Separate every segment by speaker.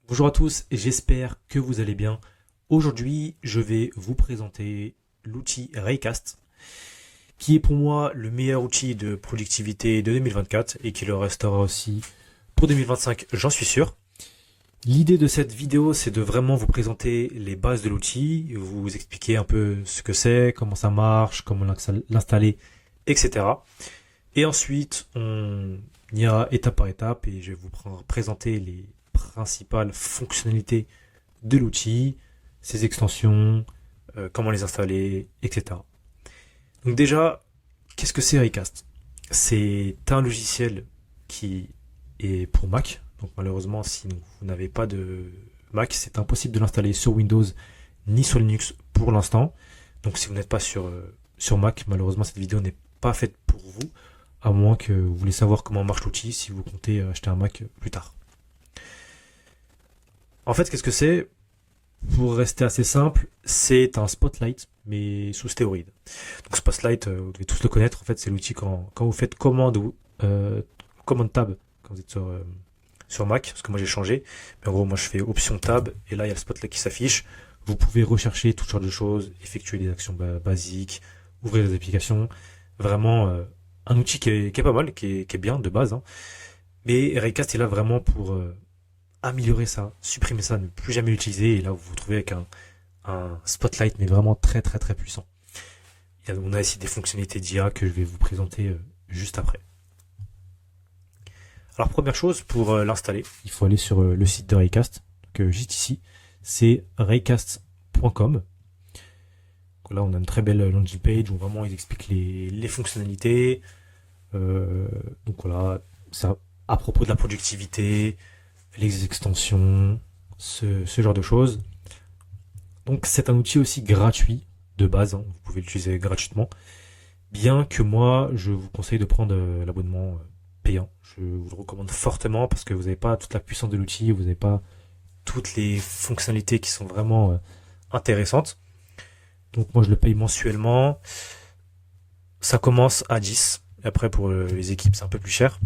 Speaker 1: Bonjour à tous, j'espère que vous allez bien. Aujourd'hui, je vais vous présenter l'outil Raycast, qui est pour moi le meilleur outil de productivité de 2024 et qui le restera aussi pour 2025, j'en suis sûr. L'idée de cette vidéo, c'est de vraiment vous présenter les bases de l'outil, vous expliquer un peu ce que c'est, comment ça marche, comment l'installer, etc. Et ensuite, on ira étape par étape et je vais vous présenter les principales fonctionnalités de l'outil, ses extensions, comment les installer, etc. Donc déjà, qu'est-ce que c'est Raycast? C'est un logiciel qui est pour Mac. Donc malheureusement, si vous n'avez pas de Mac, c'est impossible de l'installer sur Windows ni sur Linux pour l'instant. Donc si vous n'êtes pas sur Mac, malheureusement cette vidéo n'est pas faite pour vous, à moins que vous voulez savoir comment marche l'outil si vous comptez acheter un Mac plus tard. En fait, qu'est-ce que c'est? Pour rester assez simple, c'est un Spotlight, mais sous stéroïde. Donc Spotlight, vous devez tous le connaître, en fait c'est l'outil quand vous faites commande tab, quand vous êtes sur Mac, parce que moi j'ai changé, mais en gros moi je fais option tab, et là il y a le Spotlight qui s'affiche. Vous pouvez rechercher toutes sortes de choses, effectuer des actions basiques, ouvrir des applications. Vraiment un outil qui est pas mal, qui est bien de base, hein. Mais Raycast est là vraiment pour améliorer ça, supprimer ça, ne plus jamais l'utiliser, et là vous vous retrouvez avec un Spotlight, mais vraiment très très très puissant. On a ici des fonctionnalités d'IA que je vais vous présenter juste après. Alors première chose, pour l'installer, il faut aller sur le site de Raycast, que juste ici, c'est raycast.com. Donc là on a une très belle landing page où vraiment ils expliquent les fonctionnalités. Donc voilà, ça à propos de la productivité, les extensions, ce genre de choses. Donc c'est un outil aussi gratuit de base, hein, vous pouvez l'utiliser gratuitement. Bien que moi, je vous conseille de prendre l'abonnement payant. Je vous le recommande fortement parce que vous n'avez pas toute la puissance de l'outil, vous n'avez pas toutes les fonctionnalités qui sont vraiment intéressantes. Donc moi je le paye mensuellement. Ça commence à 10. Et après pour les équipes c'est un peu plus cher.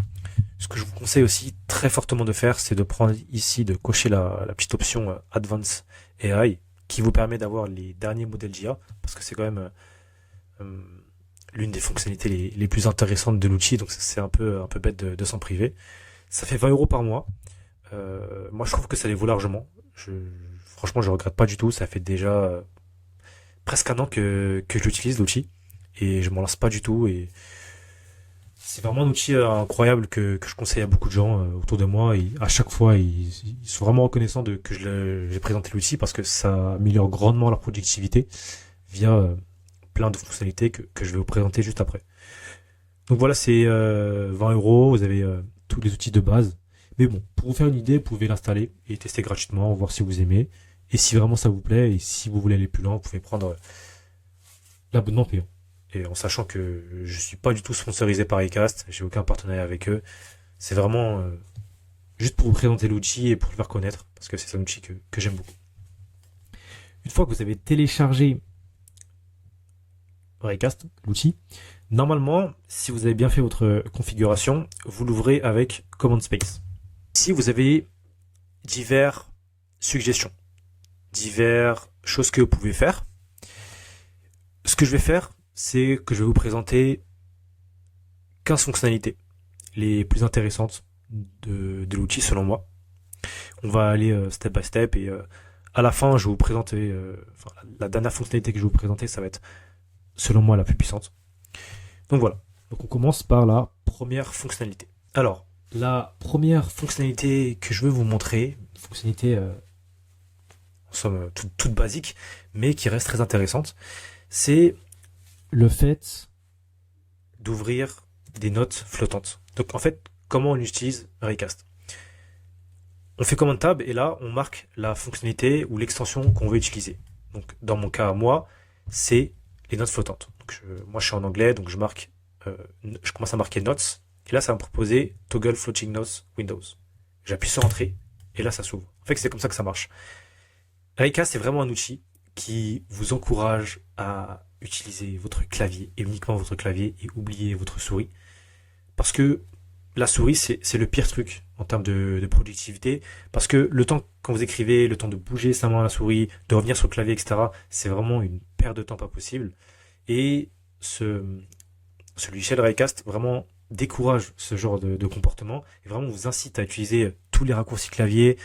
Speaker 1: Ce que je vous conseille aussi très fortement de faire, c'est de prendre ici, de cocher la petite option Advanced AI, qui vous permet d'avoir les derniers modèles d'IA, parce que c'est quand même euh, l'une des fonctionnalités les plus intéressantes de l'outil, donc c'est un peu bête de s'en priver. Ça fait 20 € par mois. Moi, je trouve que ça les vaut largement. Franchement, je regrette pas du tout. Ça fait déjà presque un an que j'utilise l'outil et je m'en lasse pas du tout. Et c'est vraiment un outil incroyable que je conseille à beaucoup de gens autour de moi. Et à chaque fois, ils sont vraiment reconnaissants que j'ai présenté l'outil parce que ça améliore grandement leur productivité via plein de fonctionnalités que je vais vous présenter juste après. Donc voilà, c'est 20 €, vous avez tous les outils de base. Mais bon, pour vous faire une idée, vous pouvez l'installer et tester gratuitement, voir si vous aimez. Et si vraiment ça vous plaît, et si vous voulez aller plus loin, vous pouvez prendre l'abonnement payant. Et en sachant que je suis pas du tout sponsorisé par Acast, j'ai aucun partenariat avec eux. C'est vraiment juste pour vous présenter l'outil et pour le faire connaître, parce que c'est un outil que j'aime beaucoup. Une fois que vous avez téléchargé Raycast, l'outil, normalement, si vous avez bien fait votre configuration, vous l'ouvrez avec Command Space. Ici, vous avez diverses suggestions, diverses choses que vous pouvez faire. Ce que je vais faire, c'est que je vais vous présenter 15 fonctionnalités les plus intéressantes de l'outil selon moi. On va aller step by step et à la fin, je vais vous présenter la dernière fonctionnalité que je vais vous présenter, ça va être selon moi la plus puissante. Donc voilà. Donc on commence par la première fonctionnalité. Alors, la première fonctionnalité que je veux vous montrer, une fonctionnalité en somme toute basique, mais qui reste très intéressante, c'est le fait d'ouvrir des notes flottantes. Donc en fait, comment on utilise Raycast? On fait commande tab et là, on marque la fonctionnalité ou l'extension qu'on veut utiliser. Donc dans mon cas, moi, c'est les notes flottantes. Donc moi, je suis en anglais, donc je commence à marquer notes. Et là, ça va me proposer Toggle Floating Notes Windows. J'appuie sur Entrée et là, ça s'ouvre. En fait, c'est comme ça que ça marche. Raycast, c'est vraiment un outil qui vous encourage à utiliser votre clavier et uniquement votre clavier et oublier votre souris. Parce que la souris, c'est le pire truc en termes de productivité, parce que le temps quand vous écrivez, le temps de bouger sa main à la souris, de revenir sur le clavier, etc., c'est vraiment une perte de temps pas possible. Et ce, ce logiciel Raycast vraiment décourage ce genre de comportement et vraiment vous incite à utiliser tous les raccourcis clavier,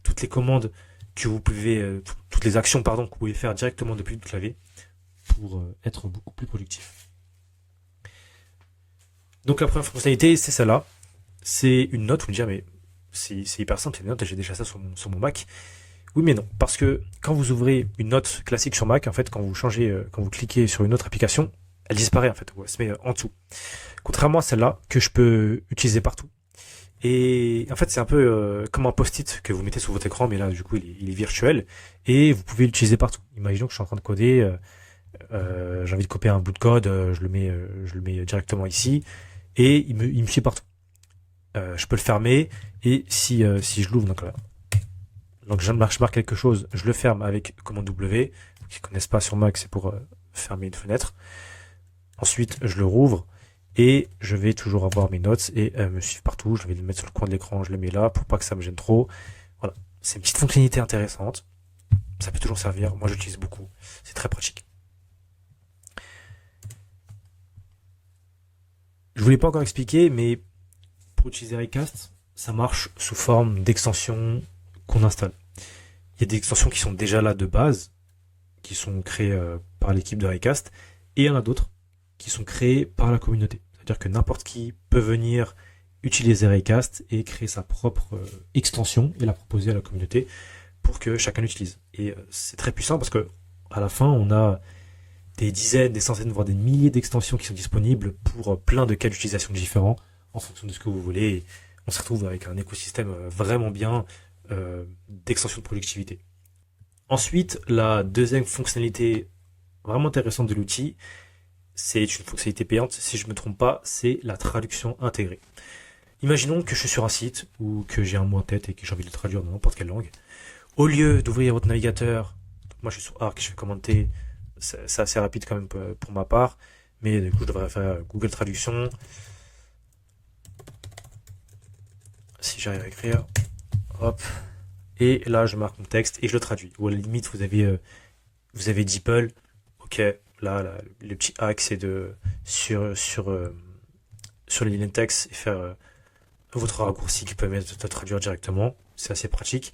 Speaker 1: toutes les commandes que vous pouvez, toutes les actions pardon que vous pouvez faire directement depuis le clavier pour être beaucoup plus productif. Donc la première fonctionnalité, c'est celle-là. C'est une note, vous me direz, mais c'est hyper simple, c'est une note, j'ai déjà ça sur mon Mac. Oui, mais non, parce que quand vous ouvrez une note classique sur Mac, en fait, quand vous changez, quand vous cliquez sur une autre application, elle disparaît en fait, elle se met en dessous. Contrairement à celle-là, que je peux utiliser partout. Et en fait, c'est un peu comme un post-it que vous mettez sur votre écran, mais là, du coup, il est virtuel, et vous pouvez l'utiliser partout. Imaginons que je suis en train de coder, j'ai envie de copier un bout de code, je le mets directement ici, et il me suit partout. Je peux le fermer, et si je l'ouvre, donc je marque quelque chose, je le ferme avec commande W. Pour ceux qui ne connaissent pas sur Mac, c'est pour fermer une fenêtre. Ensuite, je le rouvre et je vais toujours avoir mes notes et me suivre partout. Je vais le mettre sur le coin de l'écran, je le mets là pour pas que ça me gêne trop. Voilà, c'est une petite fonctionnalité intéressante. Ça peut toujours servir. Moi, j'utilise beaucoup. C'est très pratique. Je voulais pas encore expliquer, mais pour utiliser Raycast, ça marche sous forme d'extension qu'on installe. Il y a des extensions qui sont déjà là de base, qui sont créées par l'équipe de Raycast, et il y en a d'autres qui sont créées par la communauté. C'est-à-dire que n'importe qui peut venir utiliser Raycast et créer sa propre extension et la proposer à la communauté pour que chacun l'utilise. Et c'est très puissant parce que à la fin, on a des dizaines, des centaines, voire des milliers d'extensions qui sont disponibles pour plein de cas d'utilisation différents en fonction de ce que vous voulez. Et on se retrouve avec un écosystème vraiment bien d'extension de productivité. Ensuite, la deuxième fonctionnalité vraiment intéressante de l'outil, c'est une fonctionnalité payante, si je ne me trompe pas, c'est la traduction intégrée. Imaginons que je suis sur un site ou que j'ai un mot en tête et que j'ai envie de le traduire dans n'importe quelle langue. Au lieu d'ouvrir votre navigateur, moi je suis sur Arc, je fais commenter, c'est assez rapide quand même pour ma part, mais du coup je devrais faire Google Traduction. Si j'arrive à écrire, hop, et là je marque mon texte et je le traduis. Ou à la limite vous avez DeepL, ok, là le petit hack c'est de sur les lignes de texte et faire votre raccourci qui permet de traduire directement. C'est assez pratique.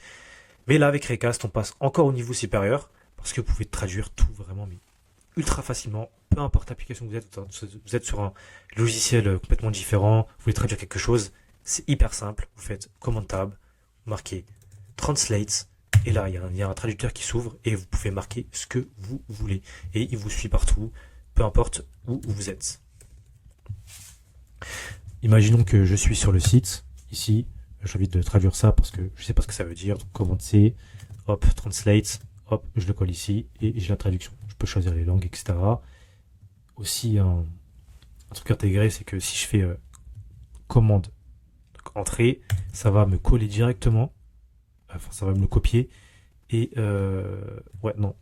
Speaker 1: Mais là avec Raycast on passe encore au niveau supérieur parce que vous pouvez traduire tout vraiment mais ultra facilement. Peu importe l'application que vous êtes sur un logiciel complètement différent, vous voulez traduire quelque chose, c'est hyper simple. Vous faites commande tab, vous marquez Translate, et là il y a un traducteur qui s'ouvre et vous pouvez marquer ce que vous voulez. Et il vous suit partout, peu importe où vous êtes. Imaginons que je suis sur le site, ici, j'ai envie de traduire ça parce que je sais pas ce que ça veut dire, donc commande C, hop, Translate, hop, je le colle ici et j'ai la traduction. Je peux choisir les langues, etc. Aussi, un truc intégré, c'est que si je fais commande, donc entrée, ça va me coller directement, enfin ça va me le copier et ouais, non,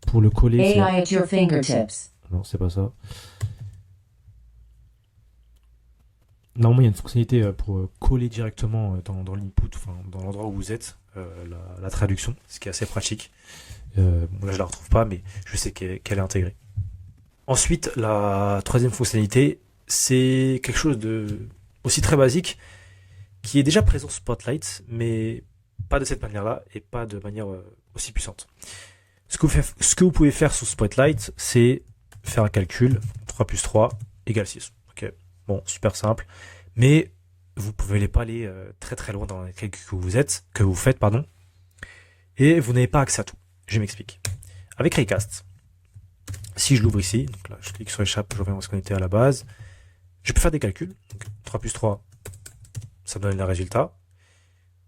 Speaker 1: pour le coller,
Speaker 2: AI at your fingertips.
Speaker 1: non, c'est pas ça. Normalement, il y a une fonctionnalité pour coller directement dans l'input, enfin dans l'endroit où vous êtes, la traduction, ce qui est assez pratique. Bon, là, je la retrouve pas, mais je sais qu'elle est intégrée. Ensuite, la troisième fonctionnalité, c'est quelque chose de aussi très basique, qui est déjà présent sur Spotlight, mais pas de cette manière-là et pas de manière aussi puissante. Ce que vous pouvez faire sur Spotlight, c'est faire un calcul. 3 plus 3 égale 6. Ok. Bon, super simple. Mais vous pouvez pas aller très très loin dans les calculs que vous faites, pardon. Et vous n'avez pas accès à tout. Je m'explique. Avec Raycast, si je l'ouvre ici, donc là je clique sur échappe, je reviens à ce qu'on était à la base, je peux faire des calculs. Donc 3 plus 3, ça me donne le résultat.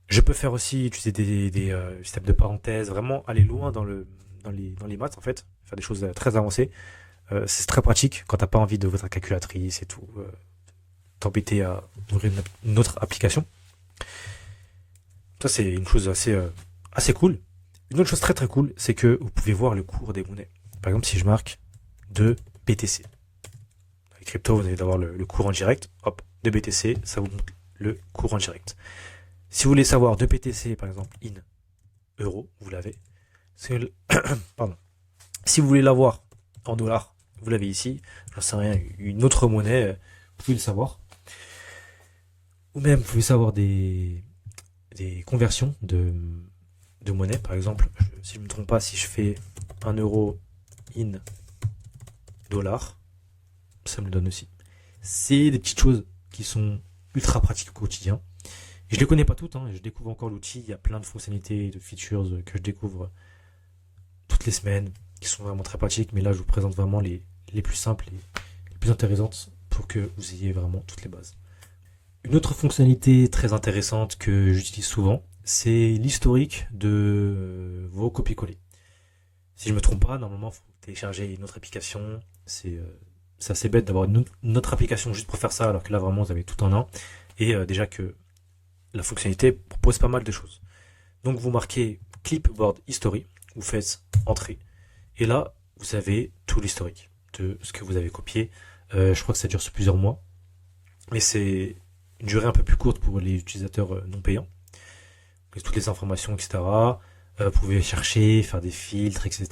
Speaker 1: Je peux faire aussi utiliser des systèmes de parenthèses, vraiment aller loin dans les maths en fait, faire des choses très avancées. C'est très pratique quand t'as pas envie de votre calculatrice et tout, t'embêter à ouvrir une autre application. Ça c'est une chose assez cool. Une autre chose très très cool, c'est que vous pouvez voir le cours des monnaies. Par exemple, si je marque de BTC. Avec crypto, vous allez avoir le cours en direct, hop, de BTC, ça vous montre le cours en direct. Si vous voulez savoir de PTC, par exemple, in euro, vous l'avez. Pardon. Si vous voulez l'avoir en dollars, vous l'avez ici. J'en sais rien, une autre monnaie, vous pouvez le savoir. Ou même, vous pouvez savoir des conversions de monnaie. Par exemple, si je ne me trompe pas, si je fais 1 euro in dollars, ça me le donne aussi. C'est des petites choses qui sont ultra pratiques au quotidien. Et je les connais pas toutes, je découvre encore l'outil. Il y a plein de fonctionnalités, de features que je découvre toutes les semaines, qui sont vraiment très pratiques. Mais là, je vous présente vraiment les plus simples et les plus intéressantes pour que vous ayez vraiment toutes les bases. Une autre fonctionnalité très intéressante que j'utilise souvent, c'est l'historique de vos copier-coller. Si je me trompe pas, normalement, il faut télécharger une autre application. C'est assez bête d'avoir une autre application juste pour faire ça, alors que là, vraiment, vous avez tout en un. Et déjà que la fonctionnalité propose pas mal de choses. Donc, vous marquez Clipboard History, vous faites Entrée. Et là, vous avez tout l'historique de ce que vous avez copié. Je crois que ça dure sur plusieurs mois. Mais c'est une durée un peu plus courte pour les utilisateurs non payants. Donc, toutes les informations, etc. Vous pouvez chercher, faire des filtres, etc.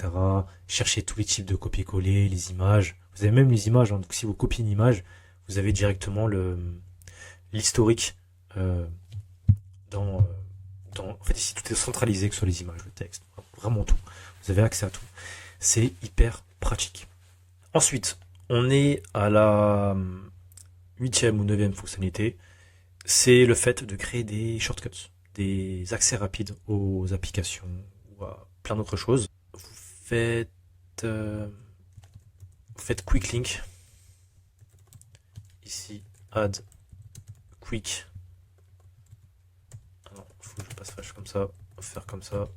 Speaker 1: Chercher tous les types de copier-coller, les images. Vous avez même les images. Donc si vous copiez une image, vous avez directement l'historique en fait, ici, tout est centralisé, que ce soit les images, le texte, vraiment tout. Vous avez accès à tout. C'est hyper pratique. Ensuite, on est à la 8e ou 9e fonctionnalité. C'est le fait de créer des shortcuts, des accès rapides aux applications ou à plein d'autres choses. Vous faites Quick Link. Ici, Add Quick. Ah non, faut que je passe flash comme ça, faire comme ça.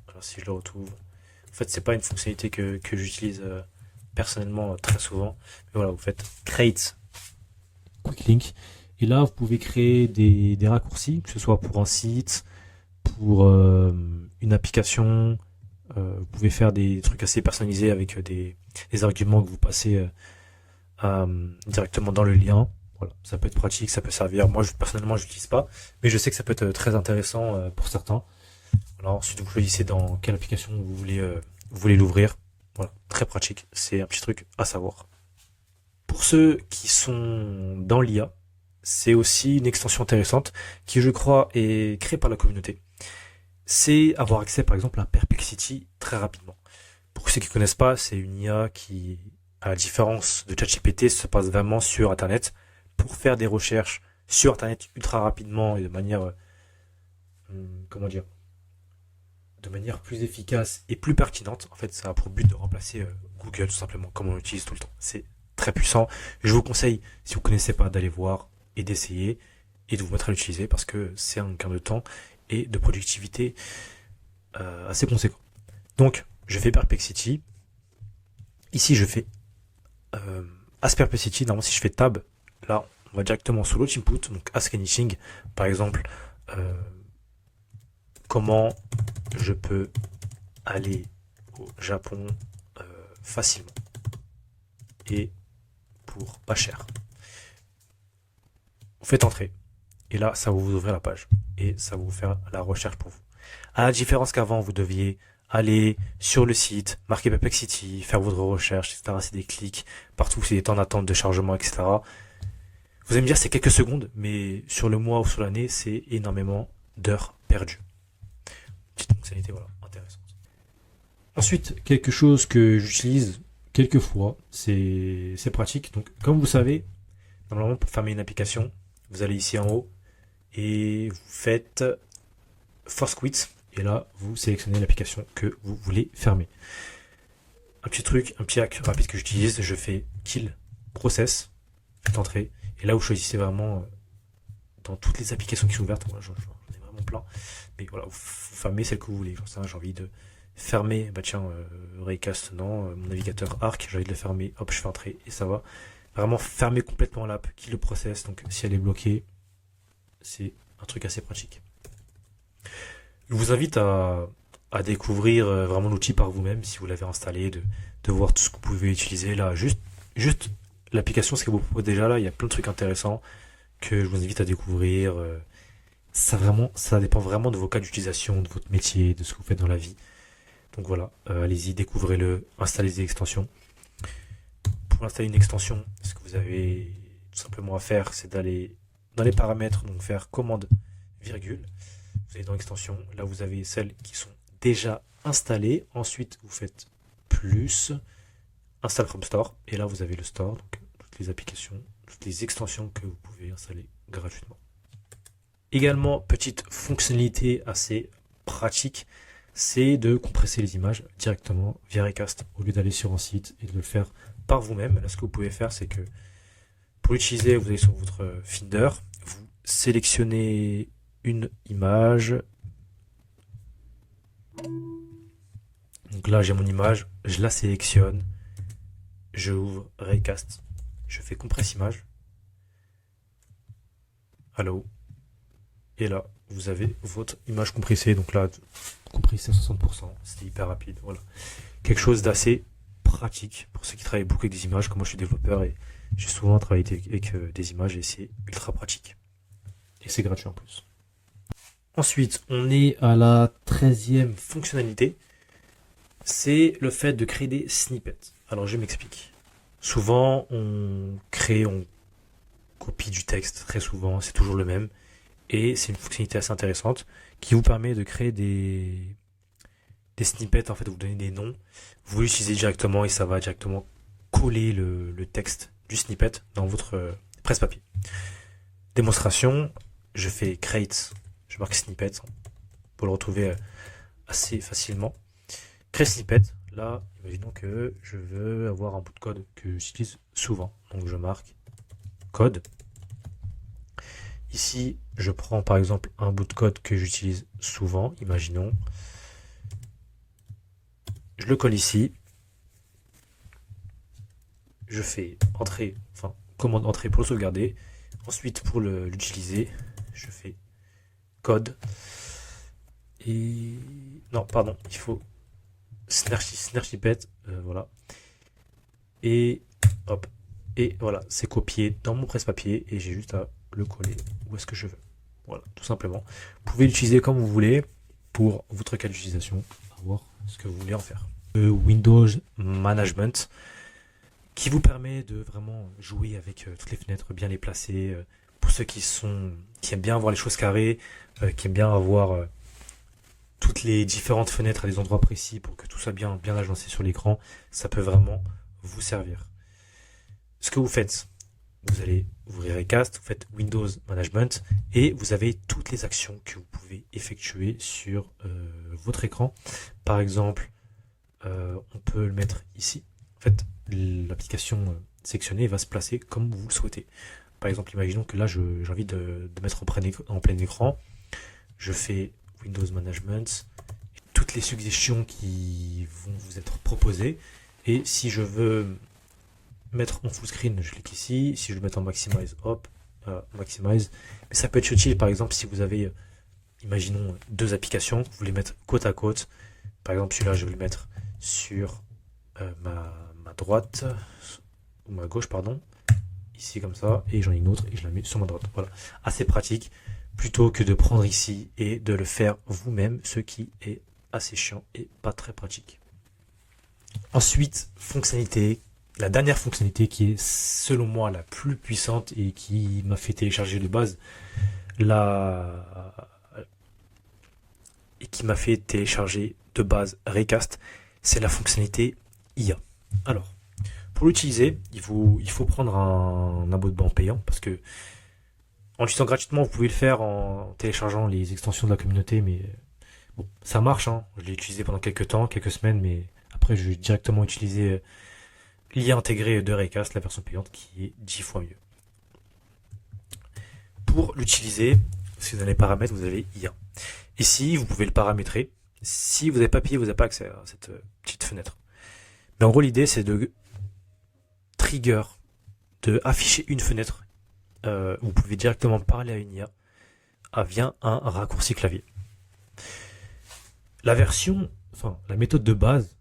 Speaker 1: Alors si je le retrouve. En fait, c'est pas une fonctionnalité que j'utilise personnellement très souvent. Mais voilà, vous faites Create Quick Link. Et là, vous pouvez créer des raccourcis, que ce soit pour un site, pour une application. Vous pouvez faire des trucs assez personnalisés avec des arguments que vous passez directement dans le lien. Voilà, ça peut être pratique, ça peut servir. Moi, personnellement, je l'utilise pas, mais je sais que ça peut être très intéressant pour certains. Voilà, ensuite, vous choisissez dans quelle application vous voulez l'ouvrir. Voilà, très pratique. C'est un petit truc à savoir. Pour ceux qui sont dans l'IA, c'est aussi une extension intéressante qui, je crois, est créée par la communauté. C'est avoir accès, par exemple, à Perplexity très rapidement. Pour ceux qui ne connaissent pas, c'est une IA qui, à la différence de ChatGPT, se passe vraiment sur Internet pour faire des recherches sur Internet ultra rapidement et de manière, de manière plus efficace et plus pertinente. En fait, ça a pour but de remplacer Google, tout simplement, comme on l'utilise tout le temps. C'est très puissant. Je vous conseille, si vous ne connaissez pas, d'aller voir et d'essayer et de vous mettre à l'utiliser parce que c'est un gain de temps et de productivité assez conséquent. Donc, je fais Perplexity. Ici, je fais Ask Perplexity. Normalement, si je fais Tab, là, on va directement sur l'autre input. Donc, Ask Anything. Par exemple, comment je peux aller au Japon facilement et pour pas cher. Vous faites entrer. Et là, ça va vous ouvrir la page. Et ça va vous faire la recherche pour vous. À la différence qu'avant, vous deviez aller sur le site, marquer Perplexity, faire votre recherche, etc. C'est des clics. Partout, c'est des temps d'attente de chargement, etc. Vous allez me dire, c'est quelques secondes, mais sur le mois ou sur l'année, c'est énormément d'heures perdues. Petite fonctionnalité, voilà, intéressante. Ensuite, quelque chose que j'utilise quelques fois, c'est pratique. Donc, comme vous savez, normalement, pour fermer une application, vous allez ici en haut et vous faites Force Quit. Et là, vous sélectionnez l'application que vous voulez fermer. Un petit hack rapide que j'utilise, je fais Kill Process, faites entrer. Et là, vous choisissez vraiment dans toutes les applications qui sont ouvertes. Voilà, j'en ai vraiment plein. Mais voilà, vous fermez celle que vous voulez. J'ai envie de fermer, Raycast, non, mon navigateur Arc, j'ai envie de le fermer. Hop, je fais entrer et ça va vraiment fermer complètement l'app, Kill le process. Donc, si elle est bloquée, c'est un truc assez pratique. Je vous invite à découvrir vraiment l'outil par vous-même si vous l'avez installé, de voir tout ce que vous pouvez utiliser là. Juste l'application, ce qu'elle vous propose déjà là, il y a plein de trucs intéressants que je vous invite à découvrir. Ça dépend vraiment de vos cas d'utilisation, de votre métier, de ce que vous faites dans la vie. Donc voilà, allez-y, découvrez-le, installez des extensions. Pour installer une extension, ce que vous avez tout simplement à faire, c'est d'aller dans les paramètres, donc faire commande virgule. Vous allez dans l'extension, là vous avez celles qui sont déjà installées. Ensuite, vous faites plus, install from store, et là vous avez le store, donc toutes les applications, toutes les extensions que vous pouvez installer gratuitement. Également, petite fonctionnalité assez pratique, c'est de compresser les images directement via Recast au lieu d'aller sur un site et de le faire par vous-même. Là, ce que vous pouvez faire, c'est que pour l'utiliser, vous allez sur votre Finder, vous sélectionnez une image. Donc là, j'ai mon image, je la sélectionne, je ouvre Recast, je fais compresse image. Allô. Et là, vous avez votre image compressée. Donc là, compressée à 60%. C'était hyper rapide. Voilà. Quelque chose d'assez pratique pour ceux qui travaillent beaucoup avec des images. Comme moi, je suis développeur et j'ai souvent travaillé avec des images et c'est ultra pratique. Et c'est gratuit en plus. Ensuite, on est à la 13e fonctionnalité. C'est le fait de créer des snippets. Alors, je m'explique. Souvent, on copie du texte. Très souvent, c'est toujours le même. Et c'est une fonctionnalité assez intéressante qui vous permet de créer des snippets, en fait, vous donnez des noms, vous l'utilisez directement et ça va directement coller le texte du snippet dans votre presse-papier. Démonstration, je fais create, je marque snippet pour le retrouver assez facilement. Créer snippet, là, imaginons que je veux avoir un bout de code que j'utilise souvent, donc je marque code. Ici, je prends par exemple un bout de code que j'utilise souvent, imaginons. Je le colle ici. Je fais entrée, enfin commande entrée pour le sauvegarder. Ensuite, pour l'utiliser, je fais code. Et non, pardon, il faut snippet, voilà. Et hop, et voilà, c'est copié dans mon presse-papier et j'ai juste à le coller où est-ce que je veux. Voilà, tout simplement. Vous pouvez l'utiliser comme vous voulez pour votre cas d'utilisation, à voir ce que vous voulez en faire. Windows Management qui vous permet de vraiment jouer avec toutes les fenêtres, bien les placer. Pour ceux qui aiment bien avoir les choses carrées, qui aiment bien avoir toutes les différentes fenêtres à des endroits précis pour que tout soit bien agencé sur l'écran, ça peut vraiment vous servir. Ce que vous faites, vous allez ouvrir Recast, vous faites Windows Management et vous avez toutes les actions que vous pouvez effectuer sur votre écran. Par exemple, on peut le mettre ici. En fait, l'application sectionnée va se placer comme vous le souhaitez. Par exemple, imaginons que là, j'ai envie de mettre en plein écran. Je fais Windows Management, toutes les suggestions qui vont vous être proposées. Et si je veux mettre en full screen, je clique ici. Si je veux mettre en maximize, hop, maximize. Mais ça peut être utile, par exemple, si vous avez, imaginons, deux applications, vous voulez mettre côte à côte. Par exemple, celui-là, je vais le mettre sur ma droite, ou ma gauche, pardon. Ici, comme ça. Et j'en ai une autre et je la mets sur ma droite. Voilà. Assez pratique. Plutôt que de prendre ici et de le faire vous-même, ce qui est assez chiant et pas très pratique. Ensuite, fonctionnalité. La dernière fonctionnalité qui est selon moi la plus puissante et qui m'a fait télécharger de base Recast, c'est la fonctionnalité IA. Alors, pour l'utiliser, il faut prendre un abonnement payant parce que en l'utilisant gratuitement, vous pouvez le faire en téléchargeant les extensions de la communauté, mais bon, ça marche, hein. Je l'ai utilisé pendant quelques semaines, mais après je vais directement utiliser l'IA intégrée de Recast, la version payante, qui est 10 fois mieux. Pour l'utiliser, si vous avez les paramètres, vous avez IA. Ici, vous pouvez le paramétrer. Si vous n'avez pas payé, vous n'avez pas accès à cette petite fenêtre. Mais en gros, l'idée, c'est de trigger, de afficher une fenêtre. Vous pouvez directement parler à une IA via un raccourci clavier. La méthode de base,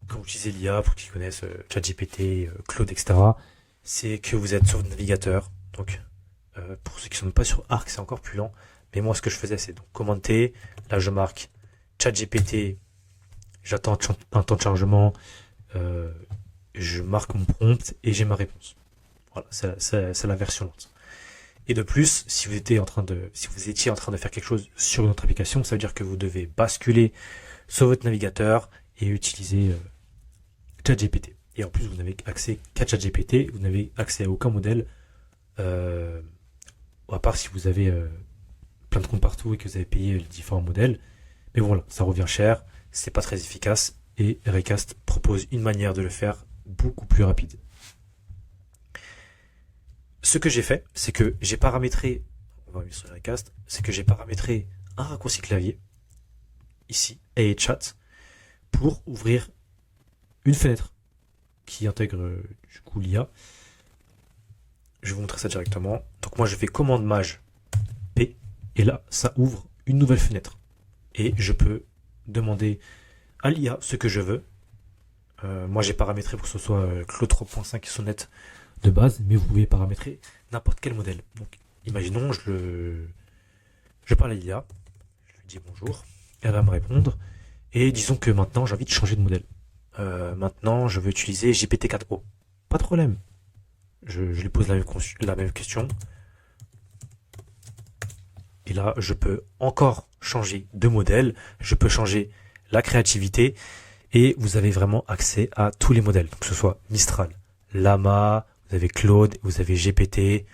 Speaker 1: quand vous utilisez l'IA, pour ceux qui connaissent ChatGPT, Claude, etc., c'est que vous êtes sur votre navigateur. Donc, Pour ceux qui sont pas sur Arc, c'est encore plus lent. Mais moi, ce que je faisais, c'est donc commande T. Là, je marque ChatGPT. J'attends un temps de chargement. Je marque mon prompt et j'ai ma réponse. Voilà, c'est la version lente. Et de plus, si vous étiez en train de faire quelque chose sur notre application, ça veut dire que vous devez basculer sur votre navigateur et utiliser ChatGPT. Et en plus, vous n'avez accès qu'à ChatGPT, vous n'avez accès à aucun modèle, à part si vous avez plein de comptes partout et que vous avez payé les différents modèles. Mais voilà, ça revient cher, c'est pas très efficace, et Raycast propose une manière de le faire beaucoup plus rapide. Ce que j'ai fait, c'est que j'ai paramétré, on va revenir sur Raycast, c'est que j'ai paramétré un raccourci clavier, ici, et chat, pour ouvrir une fenêtre qui intègre du coup l'IA. Je vais vous montrer ça directement. Donc moi je fais commande maj P, et là ça ouvre une nouvelle fenêtre. Et je peux demander à l'IA ce que je veux. Moi j'ai paramétré pour que ce soit Claude 3.5 Sonnet de base, mais vous pouvez paramétrer n'importe quel modèle. Donc imaginons, je parle à l'IA, je lui dis bonjour, elle va me répondre, et disons que maintenant j'ai envie de changer de modèle. Maintenant je veux utiliser GPT-4o. Pas de problème. Je lui pose la même question. Et là, je peux encore changer de modèle, je peux changer la créativité, et vous avez vraiment accès à tous les modèles, que ce soit Mistral, Llama, vous avez Claude, vous avez GPT,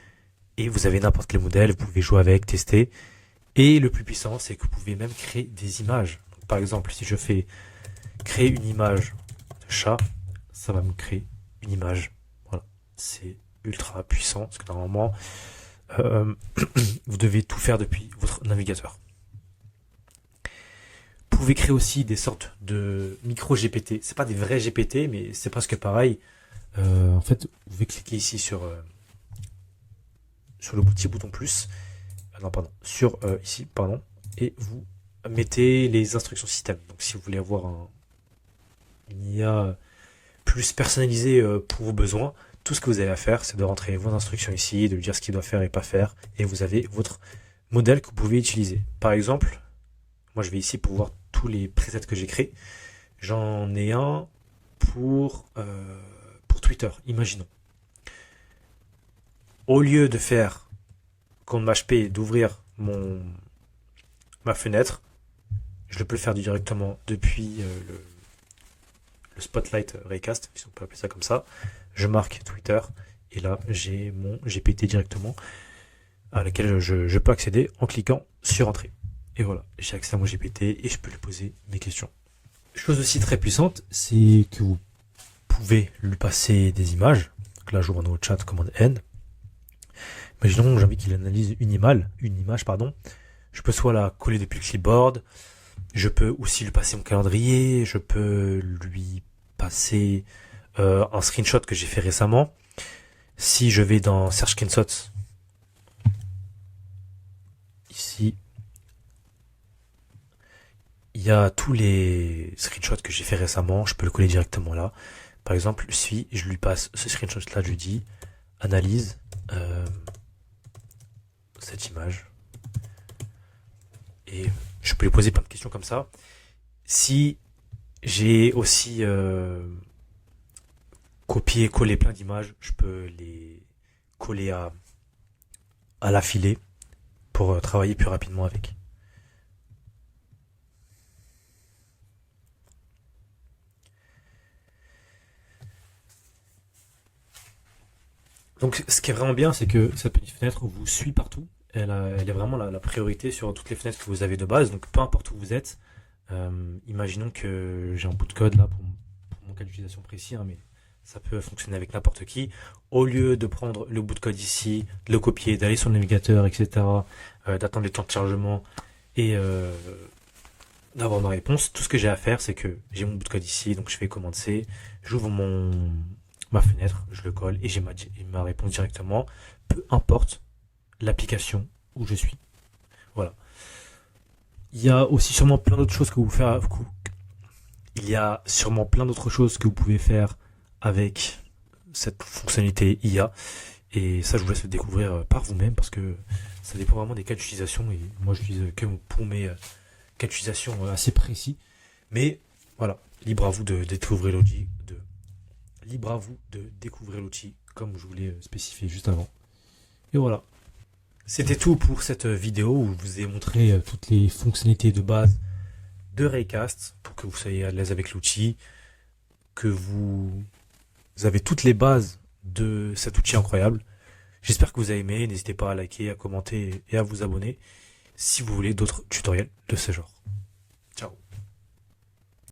Speaker 1: et vous avez n'importe quel modèle, vous pouvez jouer avec, tester. Et le plus puissant, c'est que vous pouvez même créer des images. Donc, par exemple, si je fais créer une image de chat, ça va me créer une image. Voilà, c'est ultra puissant, parce que normalement, vous devez tout faire depuis votre navigateur. Vous pouvez créer aussi des sortes de micro GPT. C'est pas des vrais GPT, mais c'est presque pareil. En fait, vous pouvez cliquer ici sur le petit bouton plus. Et vous mettez les instructions système. Donc, si vous voulez avoir une IA plus personnalisée pour vos besoins, tout ce que vous avez à faire, c'est de rentrer vos instructions ici, de lui dire ce qu'il doit faire et pas faire, et vous avez votre modèle que vous pouvez utiliser. Par exemple, moi je vais ici pour voir tous les presets que j'ai créés. J'en ai un pour Twitter, imaginons. Au lieu de faire commande maj P, d'ouvrir ma fenêtre, je peux le faire directement depuis le Spotlight Raycast, si on peut appeler ça comme ça. Je marque Twitter, et là j'ai mon GPT directement à laquelle je peux accéder en cliquant sur Entrée. Et voilà, j'ai accès à mon GPT et je peux lui poser mes questions. Chose aussi très puissante, c'est que vous pouvez lui passer des images. Donc là, j'ouvre notre chat, commande N. Imaginons que j'ai envie qu'il analyse une image. Je peux soit la coller depuis le clipboard, je peux aussi lui passer mon calendrier, je peux lui passer un screenshot que j'ai fait récemment. Si je vais dans Search Screenshots, ici, il y a tous les screenshots que j'ai fait récemment, je peux le coller directement là. Par exemple, je lui passe ce screenshot là, je lui dis analyse cette image. Et je peux lui poser plein de questions comme ça. Si j'ai aussi copié, collé plein d'images, je peux les coller à l'affilée pour travailler plus rapidement avec. Donc ce qui est vraiment bien, c'est que cette petite fenêtre vous suit partout. Elle est vraiment la priorité sur toutes les fenêtres que vous avez de base. Donc peu importe où vous êtes, imaginons que j'ai un bout de code là pour mon cas d'utilisation précis, hein, mais ça peut fonctionner avec n'importe qui. Au lieu de prendre le bout de code ici, de le copier, d'aller sur le navigateur, etc., d'attendre les temps de chargement et d'avoir ma réponse, tout ce que j'ai à faire, c'est que j'ai mon bout de code ici, donc je fais commande C, j'ouvre ma fenêtre, je le colle et j'ai ma réponse directement, peu importe l'application où je suis. Voilà. Il y a aussi sûrement plein d'autres choses que vous pouvez faire avec cette fonctionnalité IA. Et ça, je vous laisse le découvrir par vous-même parce que ça dépend vraiment des cas d'utilisation. Et moi, je l'utilise que pour mes cas d'utilisation assez précis. Mais voilà, libre à vous de découvrir l'outil. Libre à vous de découvrir l'outil comme je vous l'ai spécifié juste avant. Et voilà. C'était tout pour cette vidéo où je vous ai montré toutes les fonctionnalités de base de Raycast pour que vous soyez à l'aise avec l'outil, que vous avez toutes les bases de cet outil incroyable. J'espère que vous avez aimé. N'hésitez pas à liker, à commenter et à vous abonner si vous voulez d'autres tutoriels de ce genre.